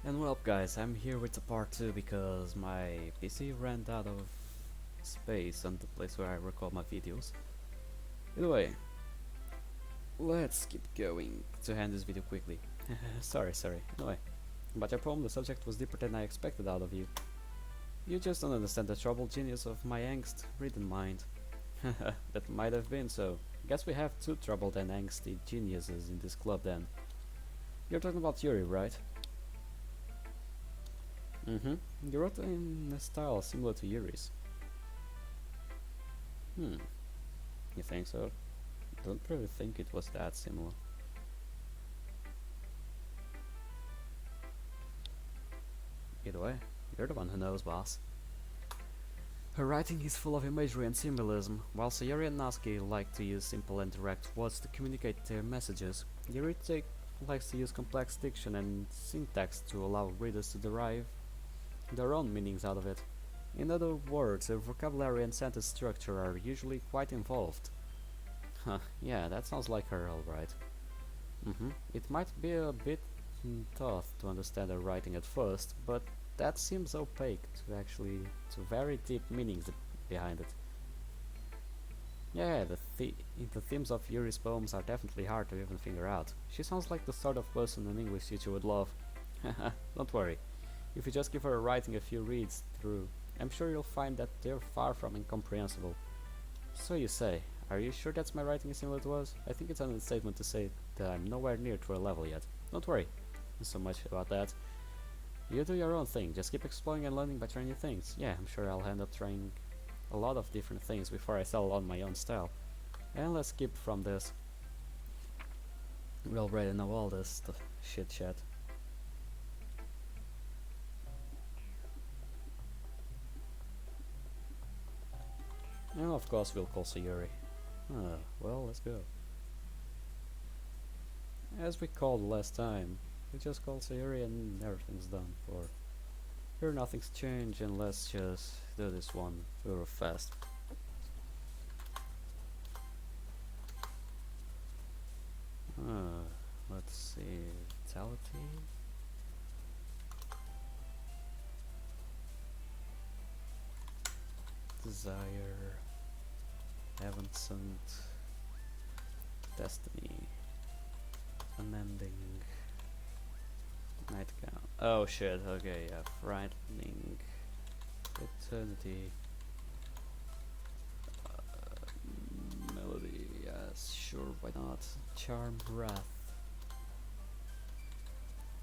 And well guys, I'm here with the part 2 because my PC ran out of space on the place where I record my videos. Anyway, let's keep going to end this video quickly. sorry. Anyway, about your poem, the subject was deeper than I expected out of you. You just don't understand the troubled genius of my angst-ridden mind. That might have been so. Guess we have two troubled and angsty geniuses in this club then. You're talking about Yuri, right? Mm-hmm. You wrote in a style similar to Yuri's. You think so? Don't really think it was that similar. Either way, you're the one who knows, boss. Her writing is full of imagery and symbolism. While Sayori and Natsuki like to use simple and direct words to communicate their messages, Yuri likes to use complex diction and syntax to allow readers to derive their own meanings out of it. In other words, her vocabulary and sentence structure are usually quite involved. Huh, yeah, that sounds like her alright. It might be a bit tough to understand her writing at first, but that seems opaque to very deep meanings behind it. Yeah, the themes of Yuri's poems are definitely hard to even figure out. She sounds like the sort of person an English teacher would love. Don't worry. If you just give her writing a few reads through, I'm sure you'll find that they're far from incomprehensible. So you say, are you sure that's my writing is similar to us? I think it's an understatement to say that I'm nowhere near to her level yet. Don't worry so much about that. You do your own thing, just keep exploring and learning by trying new things. Yeah, I'm sure I'll end up trying a lot of different things before I settle on my own style. And let's skip from this. We already know all this shit chat. And of course we'll call Sayuri. Well, let's go. As we called last time, we just call Sayuri and everything's done for. Here nothing's changed, and let's just do this one real fast. Let's see, vitality. Desire, Evanescent, Destiny, Unending, Nightgown. Oh shit, okay, yeah, Frightening, Eternity, Melody, yes, sure, why not? Charm, Wrath,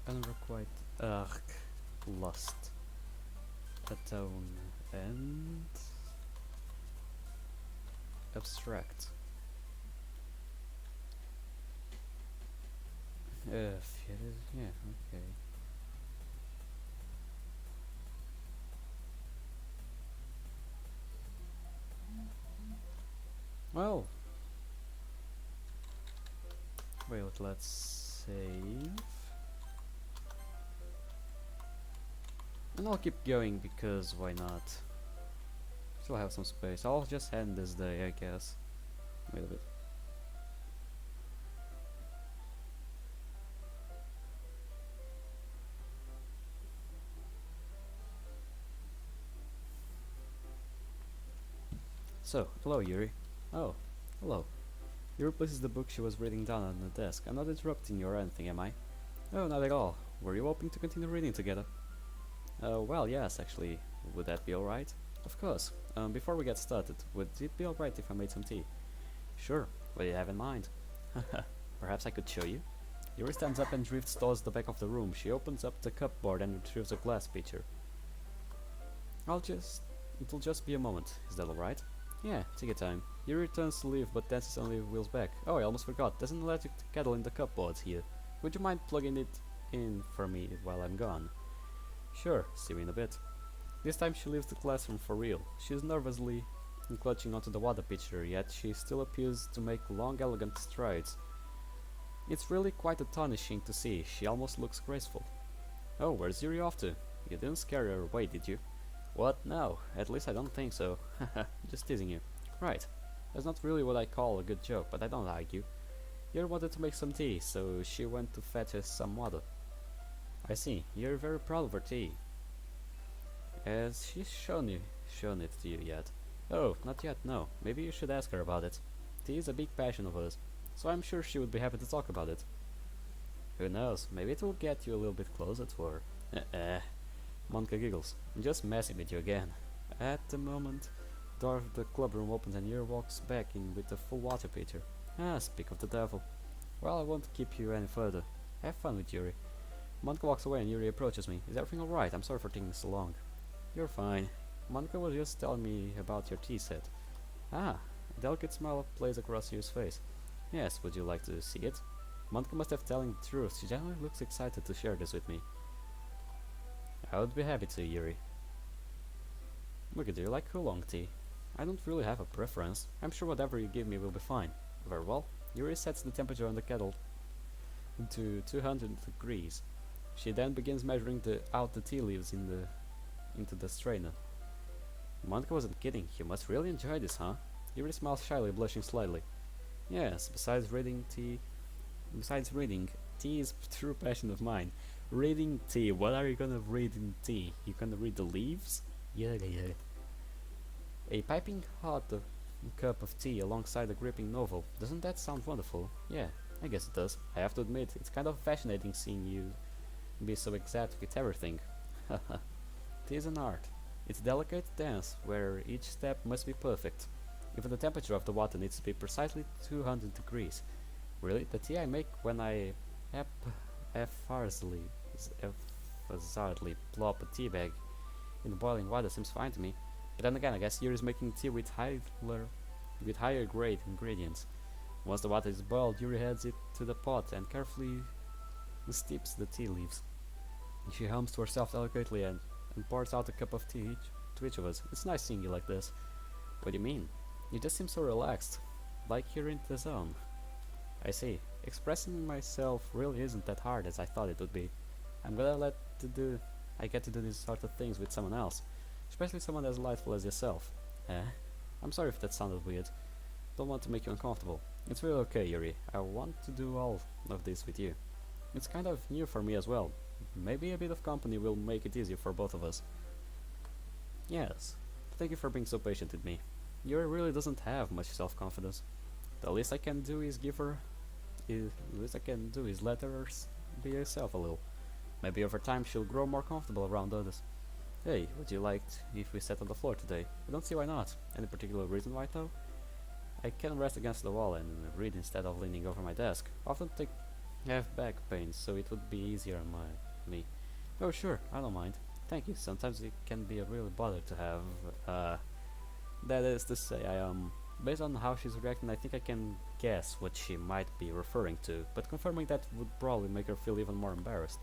Unrequited, Lust, Atone, and Abstract. Yeah, okay. Well, wait, let's save. And I'll keep going because why not? Still have some space. I'll just end this day, I guess. Wait a bit. So, hello Yuri. Oh, hello. Yuri places the book she was reading down on the desk. I'm not interrupting you or anything, am I? Oh, not at all. Were you hoping to continue reading together? Well, yes, actually. Would that be alright? Of course. Before we get started, would it be alright if I made some tea? Sure. What do you have in mind? Perhaps I could show you? Yuri stands up and drifts towards the back of the room. She opens up the cupboard and retrieves a glass pitcher. It'll just be a moment. Is that alright? Yeah, take your time. Yuri returns to leave, but dances only wheels back. Oh, I almost forgot. There's an electric kettle in the cupboard here. Would you mind plugging it in for me while I'm gone? Sure, see you in a bit. This time she leaves the classroom for real. She is nervously clutching onto the water pitcher, yet she still appears to make long, elegant strides. It's really quite astonishing to see. She almost looks graceful. Oh, where's Yuri off to? You didn't scare her away, did you? What? No, at least I don't think so. Haha, just teasing you. Right. That's not really what I call a good joke, but I don't argue. Yuri wanted to make some tea, so she went to fetch us some water. I see, you're very proud of her tea. Has she shown it to you yet? Oh, not yet, no. Maybe you should ask her about it. Tea is a big passion of hers, so I'm sure she would be happy to talk about it. Who knows, maybe it will get you a little bit closer to her. Monica giggles. I'm just messing with you again. At the moment, the door of the clubroom opens and Yuri walks back in with a full water pitcher. Ah, speak of the devil. Well, I won't keep you any further. Have fun with Yuri. Monica walks away and Yuri approaches me. Is everything alright? I'm sorry for taking so long. You're fine. Monica was just telling me about your tea set. Ah, a delicate smile plays across Yuri's face. Yes, would you like to see it? Monica must have telling the truth. She generally looks excited to share this with me. I would be happy to, Yuri. Look, do you like oolong tea? I don't really have a preference. I'm sure whatever you give me will be fine. Very well. Yuri sets the temperature on the kettle to 200 degrees. She then begins measuring out the tea leaves into the strainer. Monica wasn't kidding. You must really enjoy this, huh? Yuri smiles shyly, blushing slightly. Yes, besides reading, tea is a true passion of mine. Reading tea, what are you gonna read in tea? You gonna read the leaves? Yeah. A piping hot cup of tea alongside a gripping novel. Doesn't that sound wonderful? Yeah, I guess it does. I have to admit, it's kind of fascinating seeing you be so exact with everything. Haha. Tea is an art. It's a delicate dance where each step must be perfect. Even the temperature of the water needs to be precisely 200 degrees. Really, the tea I make when I haphazardly plop a tea bag in the boiling water seems fine to me. But then again, I guess Yuri is making tea with higher grade ingredients. Once the water is boiled, Yuri adds it to the pot and carefully steeps the tea leaves. She hums to herself delicately and pours out a cup of tea to each of us. It's nice seeing you like this. What do you mean? You just seem so relaxed, like you're in the zone. I see. Expressing myself really isn't that hard as I thought it would be. I'm glad I get to do these sort of things with someone else, especially someone as delightful as yourself. I'm sorry if that sounded weird. Don't want to make you uncomfortable. It's really okay, Yuri. I want to do all of this with you. It's kind of new for me as well. Maybe a bit of company will make it easier for both of us. Yes. Thank you for being so patient with me. Yuri really doesn't have much self-confidence. The least I can do is let her be herself a little. Maybe over time she'll grow more comfortable around others. Hey, would you like if we sat on the floor today? I don't see why not. Any particular reason why though? I can rest against the wall and read instead of leaning over my desk. Often have back pain, so it would be easier on me. Oh sure, I don't mind. Thank you. Sometimes it can be a real bother to have. That is to say, based on how she's reacting, I think I can guess what she might be referring to, but confirming that would probably make her feel even more embarrassed.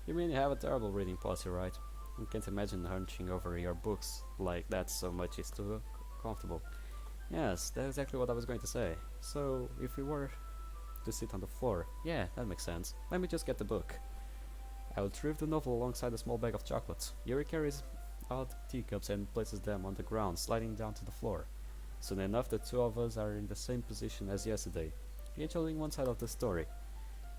You mean you have a terrible reading posture, right? I can't imagine hunching over your books like that so much is too comfortable. Yes, that's exactly what I was going to say. So, if we were to sit on the floor, yeah, that makes sense. Let me just get the book. I will retrieve the novel alongside a small bag of chocolates. Yuri carries out teacups and places them on the ground, sliding down to the floor. Soon enough, the two of us are in the same position as yesterday, each holding one side of the story.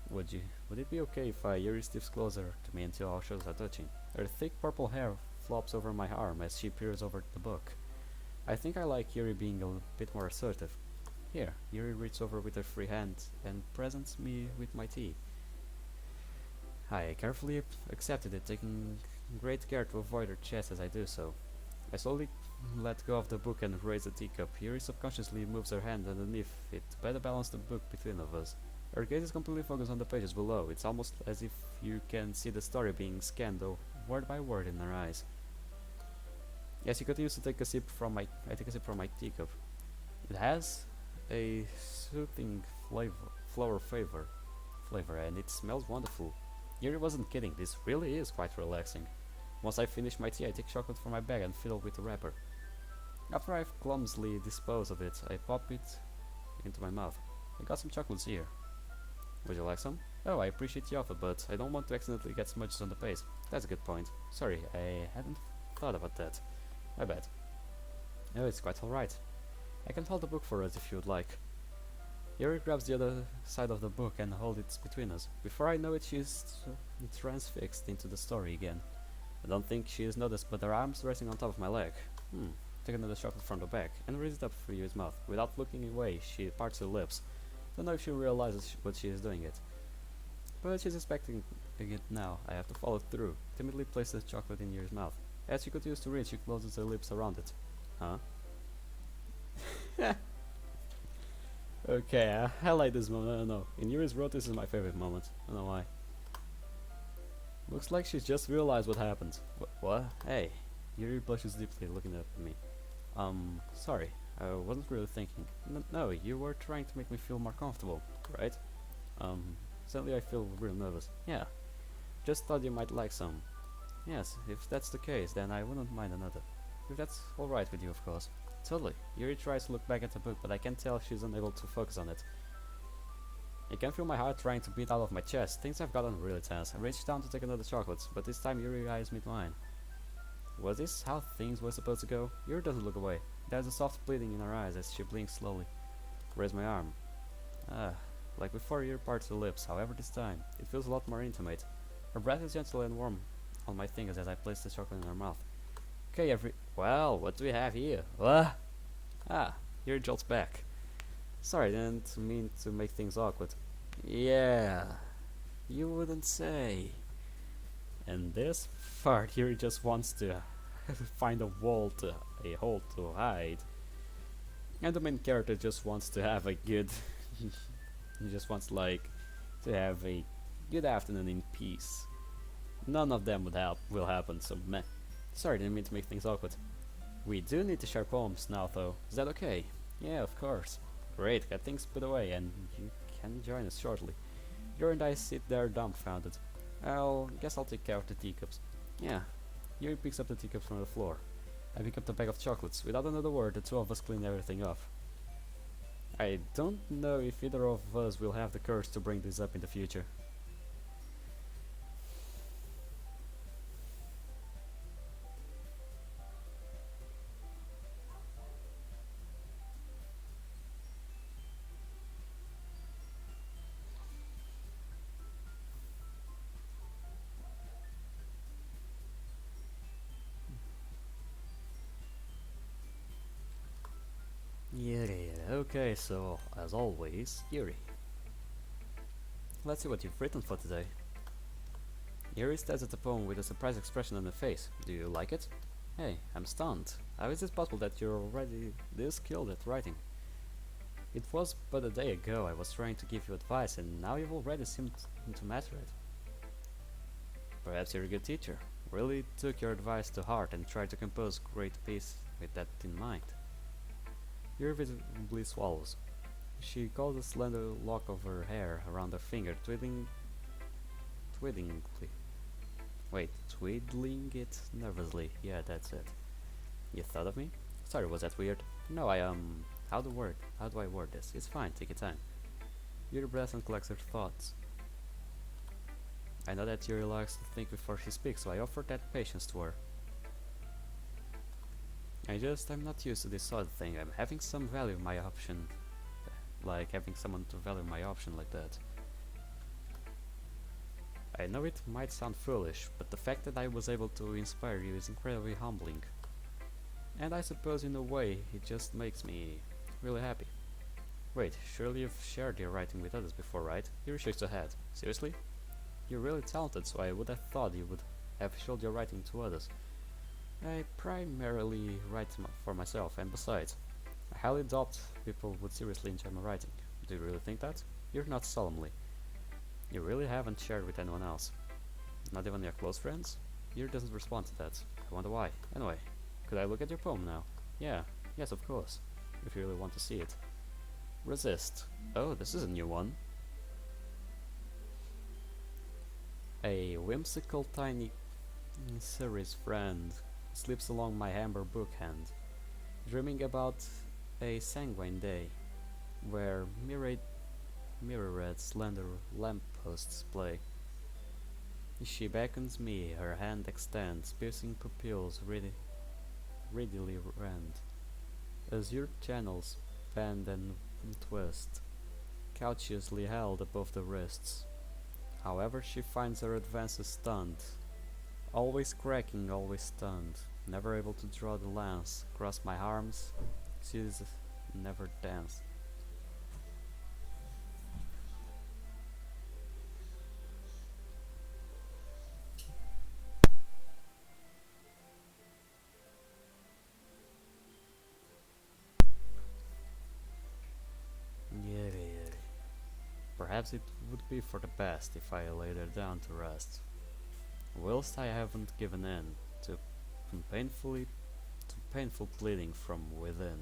Would it be okay if Yuri steps closer to me until our shoulders are touching? Her thick purple hair flops over my arm as she peers over the book. I think I like Yuri being a bit more assertive. Here, Yuri reaches over with her free hand and presents me with my tea. I carefully accepted it, taking great care to avoid her chest as I do so. I slowly let go of the book and raise the teacup. Yuri subconsciously moves her hand underneath it to better balance the book between of us. Her gaze is completely focused on the pages below. It's almost as if you can see the story being scanned word by word in her eyes. Yes, she continues to take a sip from my teacup. It has a soothing flower flavor, and it smells wonderful. Yuri wasn't kidding. This really is quite relaxing. Once I finish my tea, I take chocolate from my bag and fill it with the wrapper. After I've clumsily disposed of it, I pop it into my mouth. I got some chocolates here. Would you like some? Oh, I appreciate the offer, but I don't want to accidentally get smudges on the paste. That's a good point. Sorry, I hadn't thought about that. My bad. Oh, it's quite alright. I can hold the book for us if you would like. Yuri grabs the other side of the book and holds it between us. Before I know it, she's transfixed into the story again. I don't think she has noticed, but her arms resting on top of my leg. Take another chocolate from the back and raise it up for Yuri's mouth. Without looking away, she parts her lips. Don't know if she realizes what she is doing it. But she's expecting it now. I have to follow through. Timidly place the chocolate in Yuri's mouth. As she continues to reach, she closes her lips around it. Huh? Okay, I like this moment, I don't know. In Yuri's world, this is my favorite moment. I don't know why. Looks like she just realized what happened. What? Hey. Yuri blushes deeply, looking up at me. Sorry. I wasn't really thinking. No, you were trying to make me feel more comfortable, right? Suddenly I feel real nervous. Yeah. Just thought you might like some. Yes, if that's the case, then I wouldn't mind another. If that's alright with you, of course. Totally. Yuri tries to look back at the book, but I can tell she's unable to focus on it. I can feel my heart trying to beat out of my chest. Things have gotten really tense. I reach down to take another chocolate, but this time Yuri's eyes meet mine. Was this how things were supposed to go? Yuri doesn't look away. There's a soft bleeding in her eyes as she blinks slowly. Raise my arm. Like before, Yuri parts her lips. However, this time, it feels a lot more intimate. Her breath is gentle and warm on my fingers as I place the chocolate in her mouth. Okay, well, what do we have here? What? Yuri jolts back. Sorry, didn't mean to make things awkward. Yeah, you wouldn't say. And this part, Yuri just wants to find a hole to hide. And the main character just wants to have a good... he just wants, like, to have a good afternoon in peace. None of them will happen, so meh. Sorry, didn't mean to make things awkward. We do need to share poems now, though. Is that okay? Yeah, of course. Great, got things put away, and you can join us shortly. Yuri and I sit there dumbfounded. Guess I'll take care of the teacups. Yeah. Yuri picks up the teacups from the floor. I pick up the bag of chocolates. Without another word, the two of us clean everything off. I don't know if either of us will have the courage to bring this up in the future. Yuri. Okay, so as always, Yuri. Let's see what you've written for today. Yuri stares at the poem with a surprised expression on her face. Do you like it? Hey, I'm stunned. How is it possible that you're already this skilled at writing? It was but a day ago I was trying to give you advice, and now you've already seemed to master it. Perhaps you're a good teacher. Really took your advice to heart and tried to compose a great piece with that in mind. Yuri visibly swallows. She calls a slender lock of her hair around her finger, twiddling it nervously. Yeah, that's it. You thought of me? Sorry, was that weird? No, how do I word this? It's fine, take your time. Yuri breathes and collects her thoughts. I know that Yuri likes to think before she speaks, so I offered that patience to her. I'm not used to this sort of thing. I'm having some value my option. Like having someone to value my option like that. I know it might sound foolish, but the fact that I was able to inspire you is incredibly humbling. And I suppose in a way, it just makes me really happy. Wait, surely you've shared your writing with others before, right? Yuri shakes her head. Seriously? You're really talented, so I would have thought you would have showed your writing to others. I primarily write for myself, and besides, I highly doubt people would seriously enjoy my writing. Do you really think that? You're not solemnly. You really haven't shared with anyone else? Not even your close friends? Yuri doesn't respond to that. I wonder why. Anyway, could I look at your poem now? Yeah, yes of course, if you really want to see it. Resist. Oh, this is a new one. A whimsical tiny series friend slips along my amber bookhand, dreaming about a sanguine day, where mirrored slender lampposts play. She beckons me, her hand extends, piercing pupils readily rend. Azure channels bend and twist, cautiously held above the wrists. However, she finds her advances stunned. Always cracking, always stunned. Never able to draw the lance. Cross my arms. She's never danced. Yeah. Perhaps it would be for the best if I laid her down to rest. Whilst I haven't given in to painfully to painful pleading from within.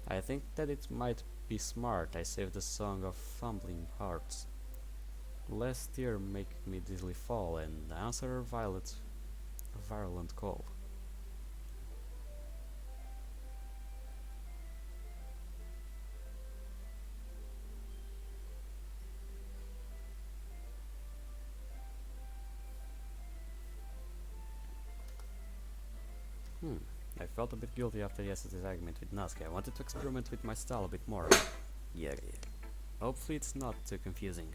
I think that it might be smart I save the song of fumbling hearts. Lest tear make me dizzily fall and answer her virulent call. I felt a bit guilty after yesterday's argument with Natsuki. I wanted to experiment with my style a bit more. Yeah. Hopefully it's not too confusing.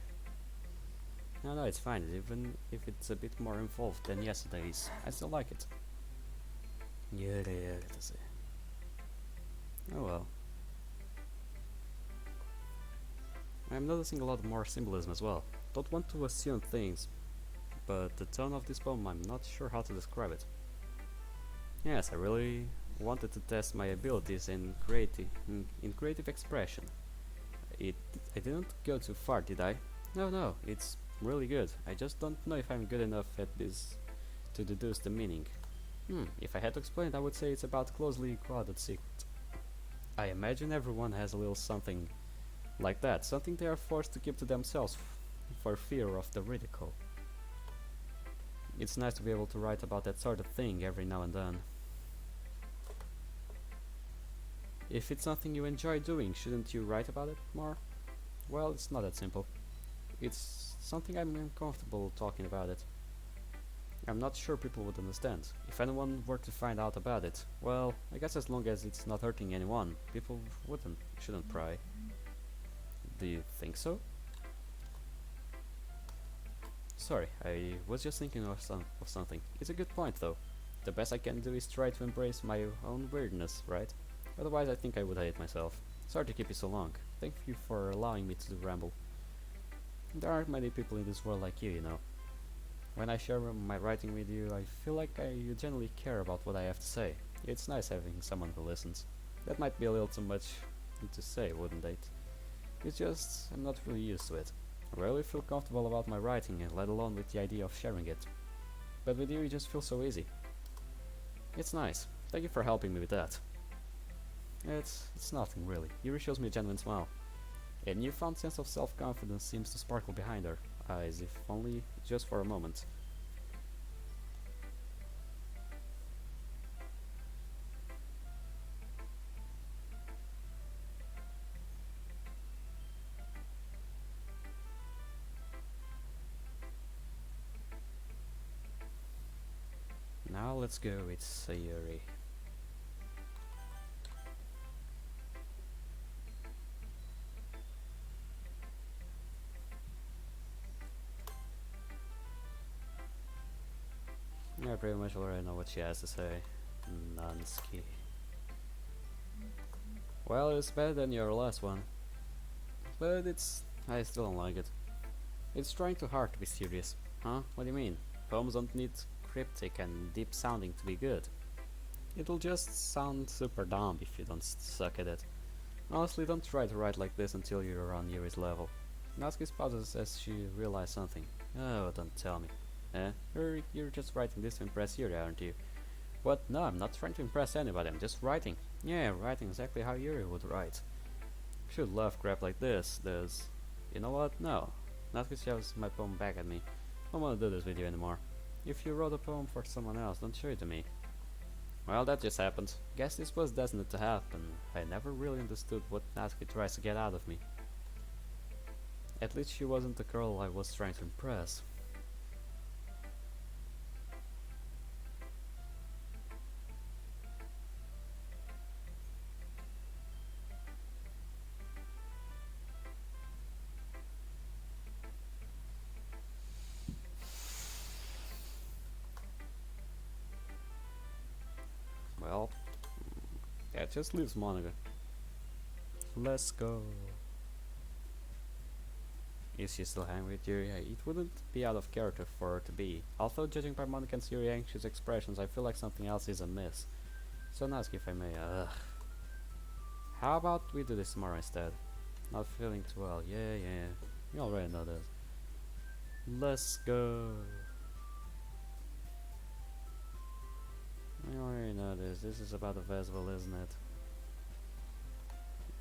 No, it's fine, even if it's a bit more involved than yesterday's. I still like it. Yeah. Oh well. I'm noticing a lot more symbolism as well. Don't want to assume things, but the tone of this poem, I'm not sure how to describe it. Yes, I really wanted to test my abilities in creative expression. I didn't go too far, did I? No, it's really good. I just don't know if I'm good enough at this to deduce the meaning. If I had to explain it, I would say it's about closely guarded secret. I imagine everyone has a little something like that, something they are forced to keep to themselves for fear of the ridicule. It's nice to be able to write about that sort of thing every now and then. If it's something you enjoy doing, shouldn't you write about it more? Well, it's not that simple. It's something I'm uncomfortable talking about it. I'm not sure people would understand. If anyone were to find out about it, well, I guess as long as it's not hurting anyone, people shouldn't pry. Do you think so? Sorry, I was just thinking of something. It's a good point though. The best I can do is try to embrace my own weirdness, right? Otherwise I think I would hate myself. Sorry to keep you so long. Thank you for allowing me to ramble. There aren't many people in this world like you know. When I share my writing with you, I feel like you genuinely care about what I have to say. It's nice having someone who listens. That might be a little too much to say, wouldn't it? It's just, I'm not really used to it. I rarely feel comfortable about my writing, let alone with the idea of sharing it. But with you, it just feels so easy. It's nice. Thank you for helping me with that. It's nothing really. Yuri shows me a genuine smile. A newfound sense of self-confidence seems to sparkle behind her eyes, if only just for a moment. Now let's go with Sayuri. I pretty much already know what she has to say. Nansky. Well, it's better than your last one. But I still don't like it. It's trying too hard to be serious. Huh? What do you mean? Poems don't need cryptic and deep sounding to be good. It'll just sound super dumb if you don't suck at it. Honestly, don't try to write like this until you're on Yuri's level. Natsuki pauses as she realizes something. Oh, don't tell me. You're just writing this to impress Yuri, aren't you? What? No, I'm not trying to impress anybody, I'm just writing. Yeah, writing exactly how Yuri would write. Should love crap like this, does... You know what? No. Natsuki shoves my poem back at me. I don't want to do this with you anymore. If you wrote a poem for someone else, don't show it to me. Well, that just happened. Guess this was destined to happen. I never really understood what Natsuki tries to get out of me. At least she wasn't the girl I was trying to impress. Well, that just leaves Monica. Let's go. Is she still hanging with Yuri? It wouldn't be out of character for her to be. Although, judging by Monica and Yuri's anxious expressions, I feel like something else is amiss. So now ask if I may. How about we do this tomorrow instead? Not feeling too well. Yeah. You already know this. Let's go. I already know this. This is about the festival, isn't it?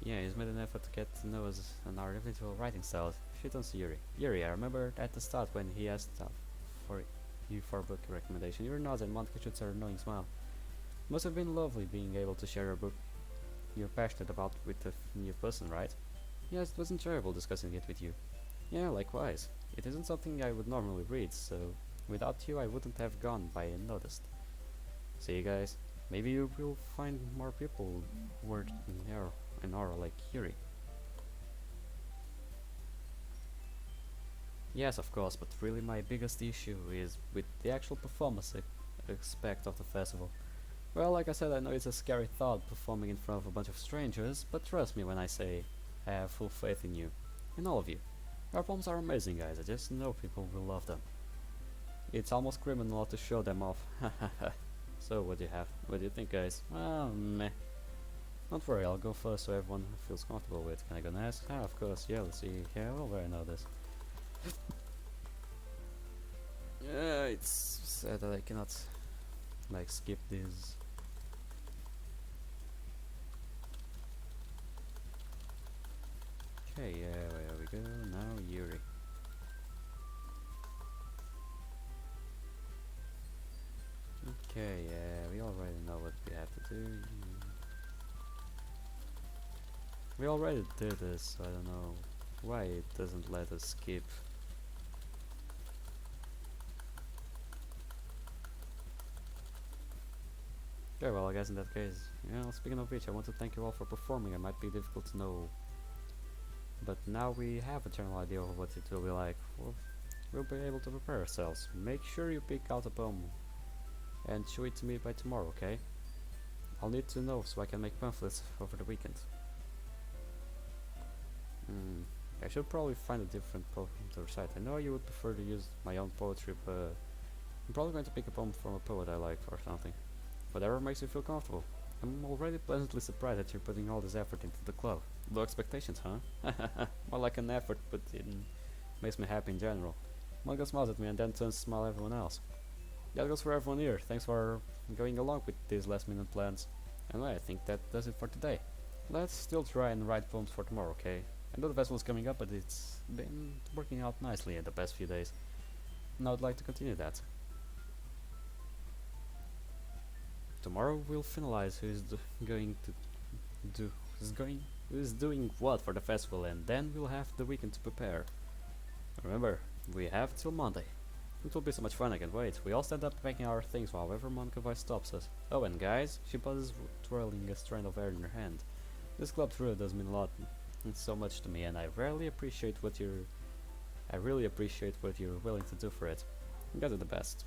Yeah, he's made an effort to get to know us and our individual writing styles. Shit on Yuri. Yuri, I remember at the start when he asked for you for a book recommendation. You were nodding and Monica shoots her annoying smile. Must have been lovely being able to share a book you're passionate about with a new person, right? Yes, it was enjoyable discussing it with you. Yeah, likewise. It isn't something I would normally read, so without you I wouldn't have gone by unnoticed. See you guys. Maybe you will find more people who are in aura like Yuri. Yes, of course, but really my biggest issue is with the actual performance aspect of the festival. Well, like I said, I know it's a scary thought performing in front of a bunch of strangers, but trust me when I say I have full faith in you. In all of you. Your poems are amazing, guys. I just know people will love them. It's almost criminal to show them off. So, what do you have? What do you think, guys? Well, meh. Don't worry, I'll go first so everyone feels comfortable with. Can I go next? Ah, of course. Yeah, let's see. Yeah, well, I know this. Yeah, it's sad that I cannot, like, skip this. Okay, yeah, there we go. Now Yuri. Okay, yeah, we already know what we have to do. We already did this, so I don't know why it doesn't let us skip. Okay, well, I guess in that case, speaking of which, I want to thank you all for performing. It might be difficult to know, but now we have a general idea of what it will be like. We'll be able to prepare ourselves. Make sure you pick out a poem and show it to me by tomorrow, okay? I'll need to know so I can make pamphlets over the weekend. I should probably find a different poem to recite. I know you would prefer to use my own poetry, but I'm probably going to pick a poem from a poet I like or something. Whatever makes you feel comfortable. I'm already pleasantly surprised that you're putting all this effort into the club. Low expectations, huh? More like an effort, but it makes me happy in general. Monica smiles at me and then turns to smile at everyone else. That goes for everyone here. Thanks for going along with these last minute plans. Anyway, I think that does it for today. Let's still try and write poems for tomorrow, okay? I know the festival's coming up, but it's been working out nicely in the past few days. And I would like to continue that. Tomorrow we'll finalize who's doing what for the festival, and then we'll have the weekend to prepare. Remember, we have till Monday. It will be so much fun, I can't wait. We all stand up packing our things while Monica voice stops us. Oh, and guys, she pauses, twirling a strand of hair in her hand. This club truly does mean a lot, and so much to me, and I really appreciate what you're willing to do for it. You guys are the best.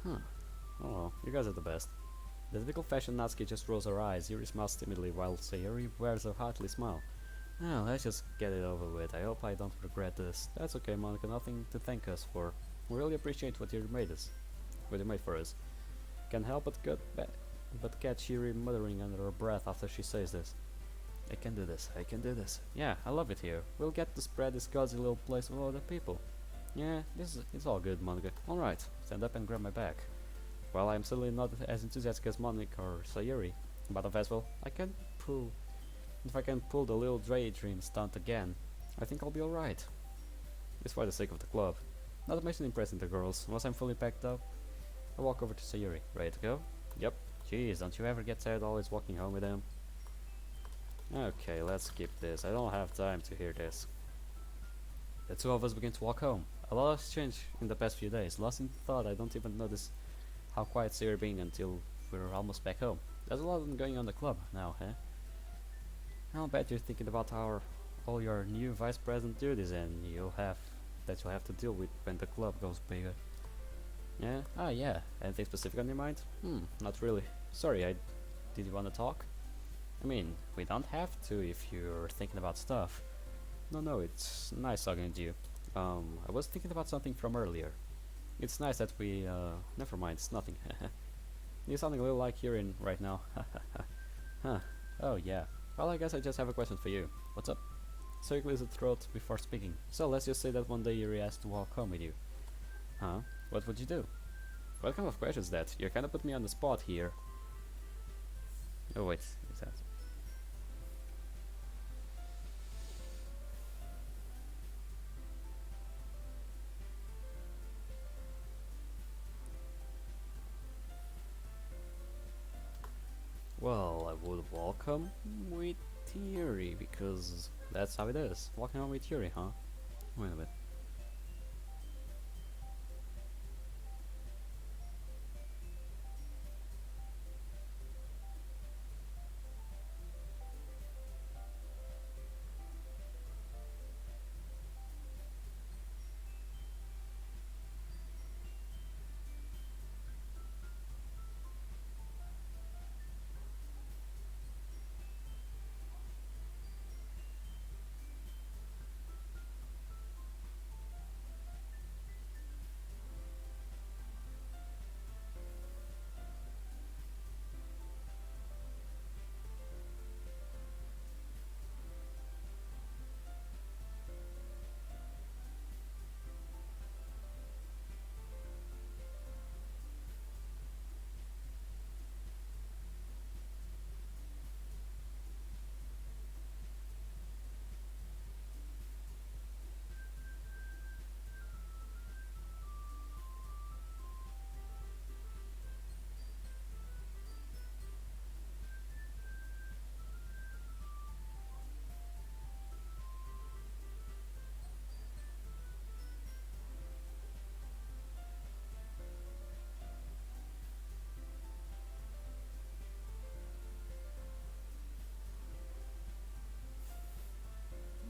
Huh. Oh well, you guys are the best. The typical fashion Natsuki just rolls her eyes. Yuri smiles timidly while Sayuri wears a hearty smile. Now, let's just get it over with. I hope I don't regret this. That's okay, Monica, nothing to thank us for. We really appreciate what you made for us. Can't help but catch Yuri muttering under her breath after she says this. I can do this. Yeah, I love it here. We'll get to spread this cozy little place with other people. Yeah, it's all good, Monica. Alright, stand up and grab my bag. While I'm certainly not as enthusiastic as Monica or Sayuri about the festival, if I can pull the little daydream stunt again, I think I'll be alright. It's for the sake of the club. Not to mention impressing the girls. Once I'm fully packed up, I walk over to Sayuri. Ready to go? Yep. Jeez, don't you ever get tired always walking home with him? Okay, let's skip this. I don't have time to hear this. The two of us begin to walk home. A lot has changed in the past few days. Lost in thought, I don't even notice how quiet Sayuri being until we're almost back home. There's a lot going on in the club now, huh? I'll bet you're thinking about all your new vice president duties and you'll have to deal with when the club goes bigger. Yeah? Ah, yeah. Anything specific on your mind? Not really. Sorry, I did you want to talk? I mean, we don't have to if you're thinking about stuff. No, it's nice talking to you. I was thinking about something from earlier. It's nice that never mind, it's nothing. You're sounding a little like Kirin right now. Huh. Oh, yeah. Well, I guess I just have a question for you. What's up? So he clears his throat before speaking. So let's just say that one day Yuri asked to walk home with you. Huh? What would you do? What kind of question is that? You kinda put me on the spot here. Oh wait, is that? Well, I would welcome with Yuri because that's how it is. Walking home with Yuri, huh? Wait a minute.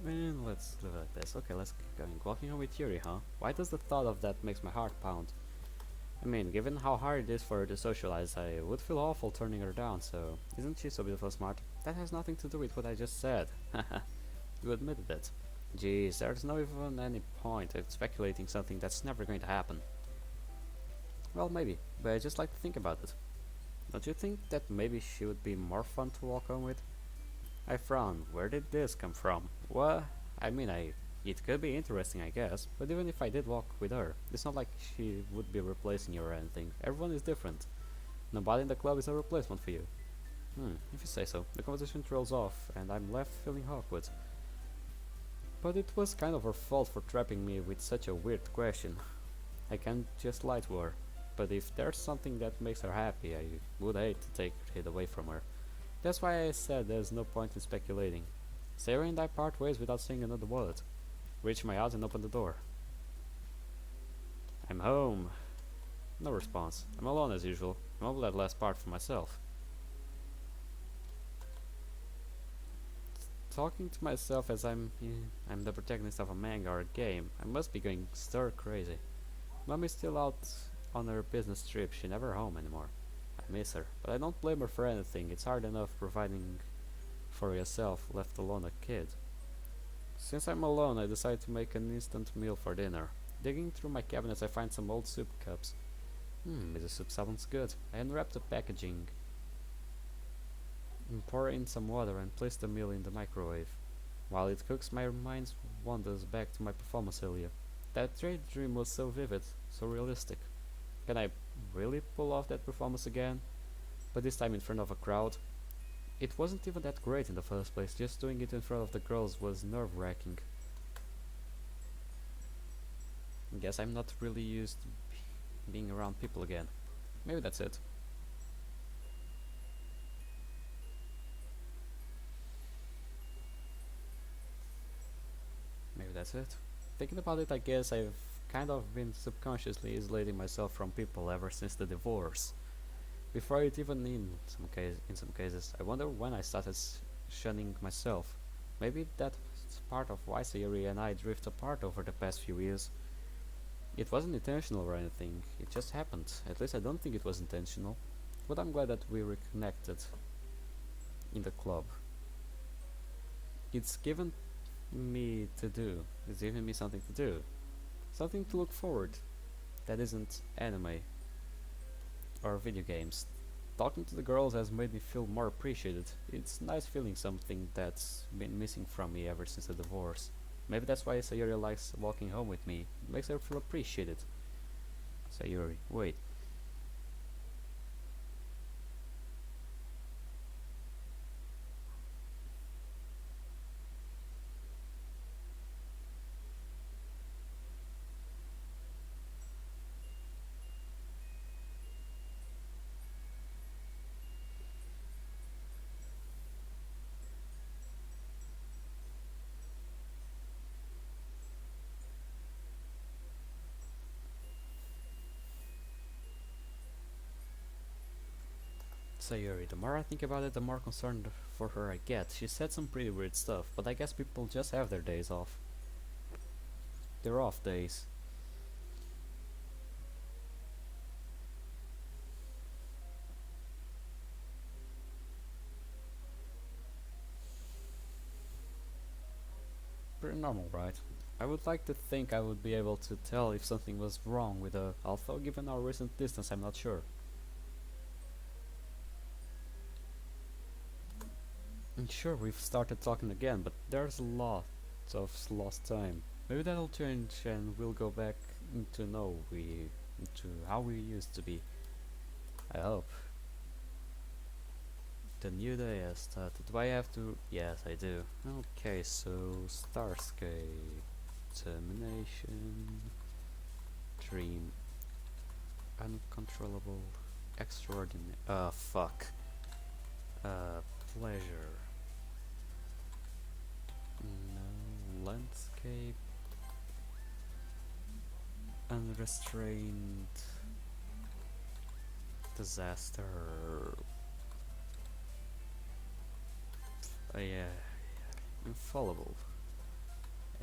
Man, let's leave it like this. Okay, let's keep going. Walking home with Yuri, huh? Why does the thought of that makes my heart pound? I mean, given how hard it is for her to socialize, I would feel awful turning her down, so isn't she so beautiful smart? That has nothing to do with what I just said. Haha, you admitted it. Jeez, there's no even any point in speculating something that's never going to happen. Well, maybe, but I just like to think about it. Don't you think that maybe she would be more fun to walk home with? I frown. Where did this come from? What? I mean, it could be interesting, I guess, but even if I did walk with her, it's not like she would be replacing you or anything. Everyone is different. Nobody in the club is a replacement for you. If you say so. The conversation trails off, and I'm left feeling awkward. But it was kind of her fault for trapping me with such a weird question. I can't just lie to her. But if there's something that makes her happy, I would hate to take it away from her. That's why I said there's no point in speculating. Sarah and I part ways without saying another word. Reach my house and open the door. I'm home. No response. I'm alone as usual. I'm over that last part for myself. Talking to myself as I'm the protagonist of a manga or a game. I must be going stir crazy. Mommy's still out on her business trip. She never home anymore. I miss her, but I don't blame her for anything. It's hard enough providing for yourself, left alone a kid. Since I'm alone, I decide to make an instant meal for dinner. Digging through my cabinets, I find some old soup cups. The soup sounds good. I unwrap the packaging, and pour in some water and place the meal in the microwave. While it cooks, my mind wanders back to my performance earlier. That dream was so vivid, so realistic. Can I really pull off that performance again? But this time in front of a crowd? It wasn't even that great in the first place, just doing it in front of the girls was nerve-wracking. Guess I'm not really used to being around people again. Maybe that's it. Maybe that's it. Thinking about it, I guess I've kind of been subconsciously isolating myself from people ever since the divorce. Before it even in some cases, I wonder when I started shunning myself. Maybe that's part of why Sayuri and I drift apart over the past few years. It wasn't intentional or anything, it just happened. At least I don't think it was intentional. But I'm glad that we reconnected in the club. It's given me to do. It's given me something to do. Something to look forward. That isn't anime or video games. Talking to the girls has made me feel more appreciated. It's nice feeling something that's been missing from me ever since the divorce. Maybe that's why Sayuri likes walking home with me. It makes her feel appreciated. Sayuri, wait. Sayuri, the more I think about it, the more concerned for her I get. She said some pretty weird stuff, but I guess people just have their days off. They're off days. Pretty normal, right? I would like to think I would be able to tell if something was wrong with her, although given our recent distance I'm not sure. And sure, we've started talking again, but there's a lot of lost time. Maybe that'll change and we'll go back into how we used to be. I hope. The new day has started. Do I have to? Yes, I do. Okay, so Starscape, Termination, Dream, Uncontrollable, Extraordinary. Fuck. Pleasure. No. Landscape. Unrestrained. Disaster. Yeah. Infallible.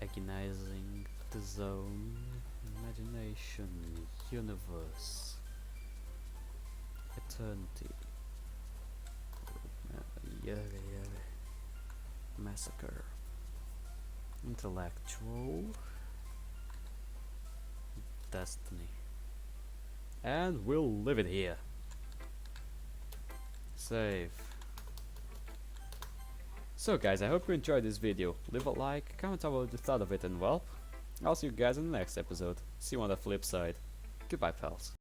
Agonizing. The zone. Imagination. Universe. Eternity. Massacre. Intellectual. Destiny. And we'll leave it here. Save. So guys, I hope you enjoyed this video. Leave a like, comment about what you thought of it, and well, I'll see you guys in the next episode. See you on the flip side. Goodbye, pals.